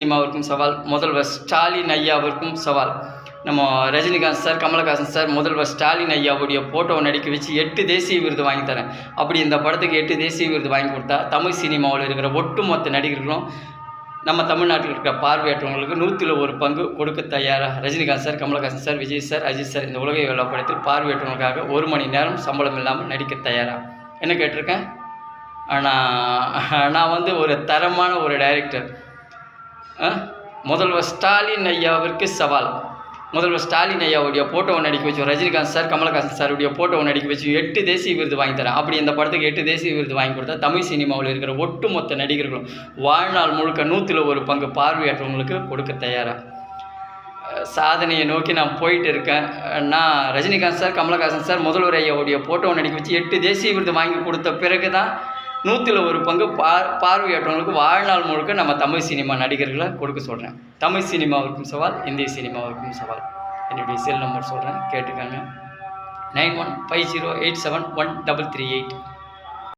சினிமாவிற்கும் சவால், முதல்வர் ஸ்டாலின் ஐயாவிற்கும் சவால். நம்ம ரஜினிகாந்த் சார், கமலஹாசன் சார் முதல்வர் ஸ்டாலின் ஐயாவுடைய ஃபோட்டோவை நடிக்க வச்சு 8 தேசிய விருது வாங்கி தரேன். அப்படி இந்த படத்துக்கு 8 தேசிய விருது வாங்கி கொடுத்தா தமிழ் சினிமாவில் இருக்கிற ஒட்டுமொத்த நடிகர்களும் நம்ம தமிழ்நாட்டில் இருக்கிற பார்வையற்றவங்களுக்கு 100ல் 1 பங்கு கொடுக்க தயாராக. Rajinikanth sir, Kamal Haasan sir, Vijay sir, Ajith sir இந்த உலக விழா படத்தில் பார்வையற்றவங்களுக்காக 1 மணி நேரம் சம்பளம் இல்லாமல் நடிக்க தயாராக. என்ன கேட்டிருக்கேன்? நான் வந்து ஒரு தரமான ஒரு டைரக்டர். முதல்வர் ஸ்டாலின் ஐயாவிற்கு சவால். முதல்வர் ஸ்டாலின் ஐயாவுடைய ஃபோட்டோவை நடிக்க வச்சு ரஜினிகாந்த் சார், கமலஹாசன் சாருடைய ஃபோட்டோவை நடிக்க வச்சு 8 தேசிய விருது வாங்கி தரேன். அப்படி இந்த படத்துக்கு 8 தேசிய விருது வாங்கி கொடுத்தா தமிழ் சினிமாவில் இருக்கிற ஒட்டுமொத்த நடிகர்களும் வாழ்நாள் முழுக்க 100ல் 1 பங்கு பார்வையற்றவங்களுக்கு கொடுக்க தயாராக. சாதனையை நோக்கி நான் போயிட்டு இருக்கேன். நான் ரஜினிகாந்த் சார், கமலஹாசன் சார் முதல்வர் ஐயாவுடைய ஃபோட்டோவை நடிக்க வச்சு 8 தேசிய விருது வாங்கி கொடுத்த பிறகு தான் 100ல் 1 பங்கு பார்வையற்றவங்களுக்கு வாழ்நாள் முழுக்க நம்ம தமிழ் சினிமா நடிகர்களை கொடுக்க சொல்கிறேன். தமிழ் சினிமாவிற்கும் சவால், இந்திய சினிமாவிற்கும் சவால். என்னுடைய செல் நம்பர் சொல்கிறேன், கேட்டுக்கோங்க. 9150871338.